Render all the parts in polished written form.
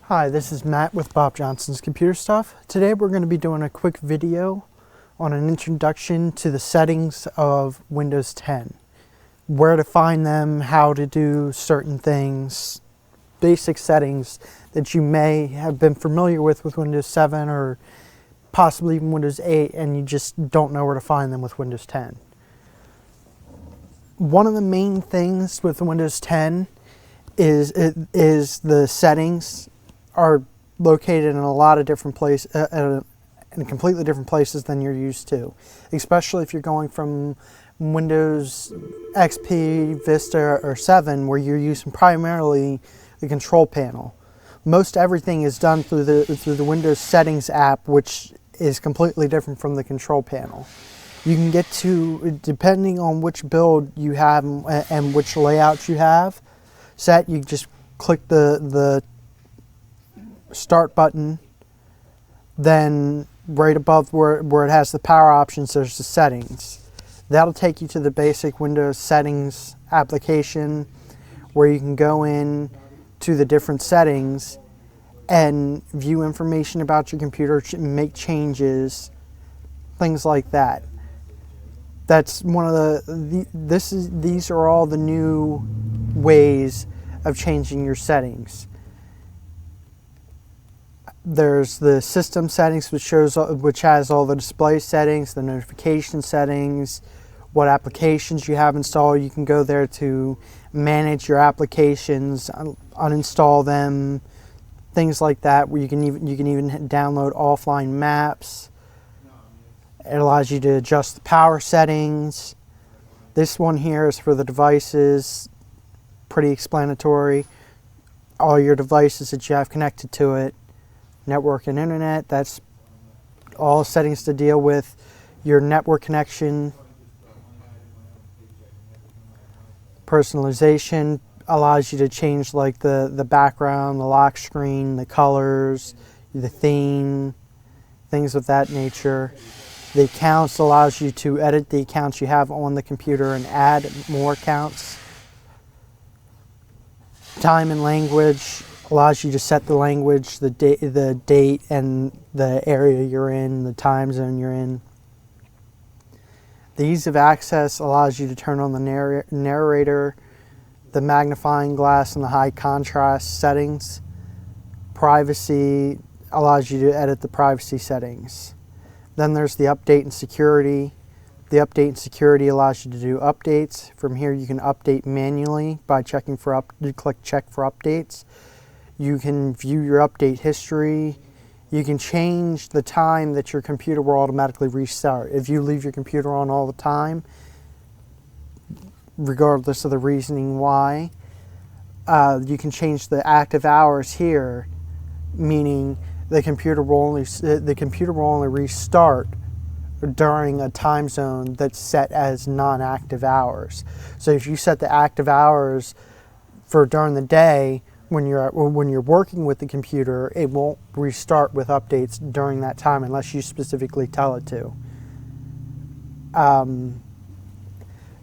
Hi, this is Matt with Bob Johnson's Computer Stuff. Today we're going to be doing a quick video on an introduction to the settings of Windows 10. Where to find them, how to do certain things, basic settings that you may have been familiar with Windows 7 or possibly even Windows 8 and you just don't know where to find them with Windows 10. One of the main things with Windows 10 is the settings are located in a lot of different places, in completely different places than you're used to, especially if you're going from Windows XP, Vista, or 7, where you're using primarily the control panel. Most everything is done through the Windows Settings app, which is completely different from the control panel. You can get to, depending on which build you have and which layout you have set, you just click the start button, then right above where it has the power options, there's the settings. That'll take you to the basic Windows settings application where you can go in to the different settings and view information about your computer, make changes, things like that. That's one of these are all the new ways of changing your settings. There's the system settings, which has all the display settings, the notification settings, what applications you have installed. You can go there to manage your applications, uninstall them, things like that. Where you can even download offline maps. It allows you to adjust the power settings. This one here is for the devices. Pretty explanatory. All your devices that you have connected to it. Network and internet, that's all settings to deal with your network connection. Personalization allows you to change like the background, the lock screen, the colors, the theme, things of that nature. The accounts allows you to edit the accounts you have on the computer and add more accounts. Time and language allows you to set the language, the date, and the area you're in, the time zone you're in. The ease of access allows you to turn on the narrator, the magnifying glass, and the high contrast settings. Privacy allows you to edit the privacy settings. Then there's the update and security. The update and security allows you to do updates. From here you can update manually by checking for click check for updates. You can view your update history. You can change the time that your computer will automatically restart. If you leave your computer on all the time, regardless of the reasoning why, you can change the active hours here, meaning the computer will only restart during a time zone that's set as non-active hours. So if you set the active hours for during the day, when you're working with the computer, it won't restart with updates during that time unless you specifically tell it to.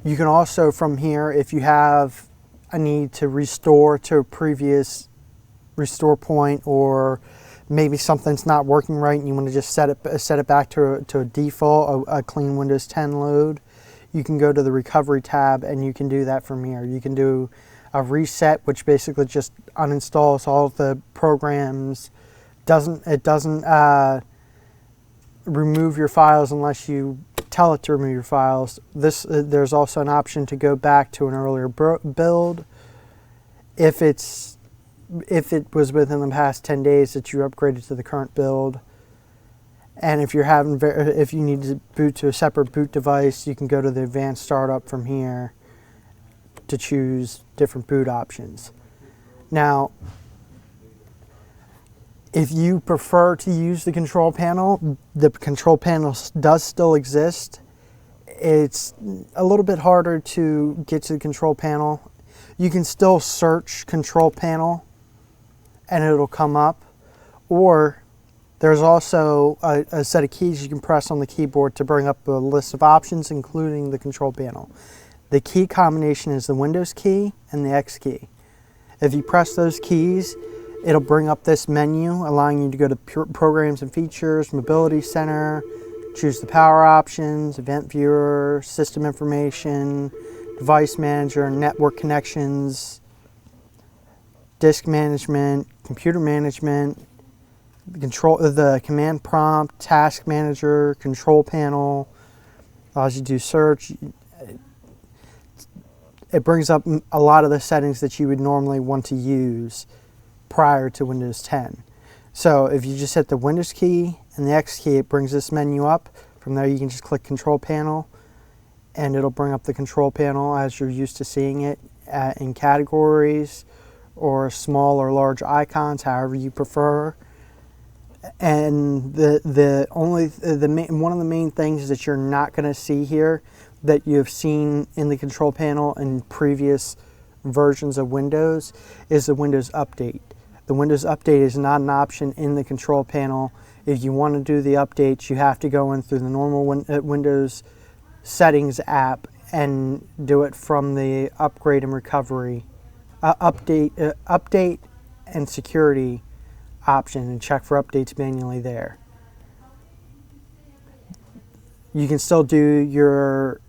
You can also, from here, if you have a need to restore to a previous restore point, or maybe something's not working right and you want to just set it back to a default, a clean Windows 10 load, you can go to the recovery tab and you can do that from here. You can do a reset, which basically just uninstalls all of the programs. It doesn't remove your files unless you tell it to remove your files. There's also an option to go back to an earlier build if it was within the past 10 days that you upgraded to the current build. And if you need to boot to a separate boot device, you can go to the advanced startup from here to choose different boot options. Now, if you prefer to use the control panel does still exist. It's a little bit harder to get to the control panel. You can still search control panel and it'll come up, or there's also a set of keys you can press on the keyboard to bring up a list of options, including the control panel. The key combination is the Windows key and the X key. If you press those keys, it'll bring up this menu, allowing you to go to Programs and Features, Mobility Center, choose the power options, Event Viewer, System Information, Device Manager, Network Connections, Disk Management, Computer Management, the Command Prompt, Task Manager, Control Panel, allows you to do search. It brings up a lot of the settings that you would normally want to use prior to Windows 10. So if you just hit the Windows key and the X key, it brings this menu up. From there you can just click Control Panel and it'll bring up the control panel as you're used to seeing it in categories or small or large icons, however you prefer. And one of the main things that you're not going to see here that you've seen in the control panel in previous versions of Windows is the Windows Update. The Windows Update is not an option in the control panel. If you want to do the updates, you have to go in through the normal Windows Settings app and do it from the Upgrade and Recovery, Update and Security option, and check for updates manually there. You can still do your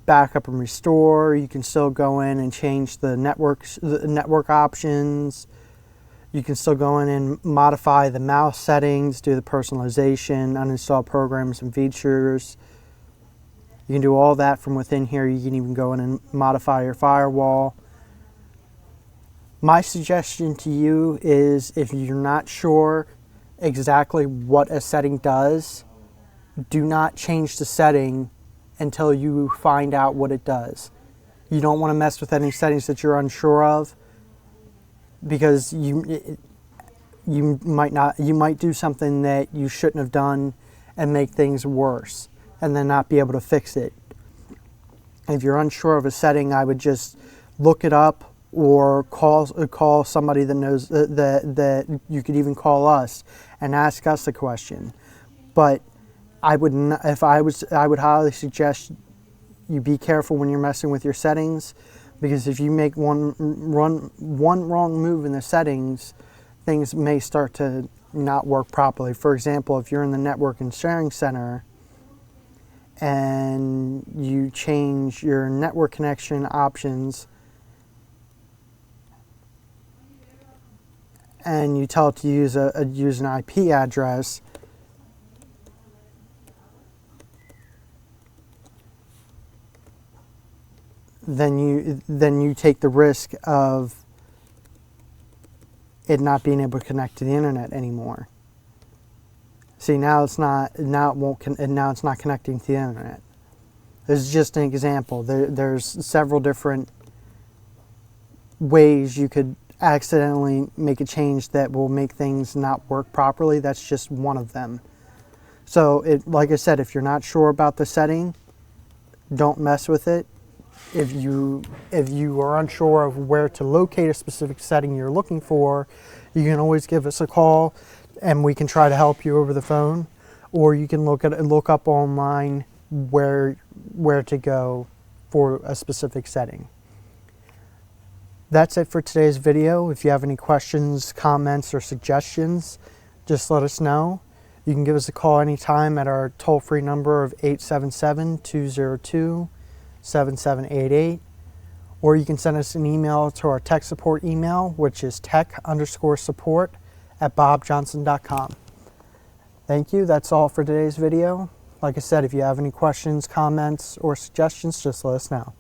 backup and restore. You can still go in and change the network options. You can still go in and modify the mouse settings, do the personalization, uninstall programs and features. You can do all that from within here. You can even go in and modify your firewall. My suggestion to you is, if you're not sure exactly what a setting does, do not change the setting until you find out what it does. You don't want to mess with any settings that you're unsure of, because you might do something that you shouldn't have done and make things worse and then not be able to fix it. If you're unsure of a setting, I would just look it up or call somebody that knows that you could even call us and ask us the question. But I would highly suggest you be careful when you're messing with your settings, because if you make one wrong move in the settings, things may start to not work properly. For example, if you're in the Network and Sharing Center and you change your network connection options and you tell it to use an IP address, then you take the risk of it not being able to connect to the internet anymore. See, now it's not connecting to the internet. This is just an example. There's several different ways you could accidentally make a change that will make things not work properly. That's just one of them. So, like I said, if you're not sure about the setting, don't mess with it. If you are unsure of where to locate a specific setting you're looking for, you can always give us a call and we can try to help you over the phone, or you can look up online where to go for a specific setting. That's it for today's video. If you have any questions, comments, or suggestions, just let us know. You can give us a call anytime at our toll-free number of 877-202-7788, or you can send us an email to our tech support email, which is tech_support@bobjohnson.com. Thank you. That's all for today's video. Like I said, if you have any questions, comments, or suggestions, just let us know.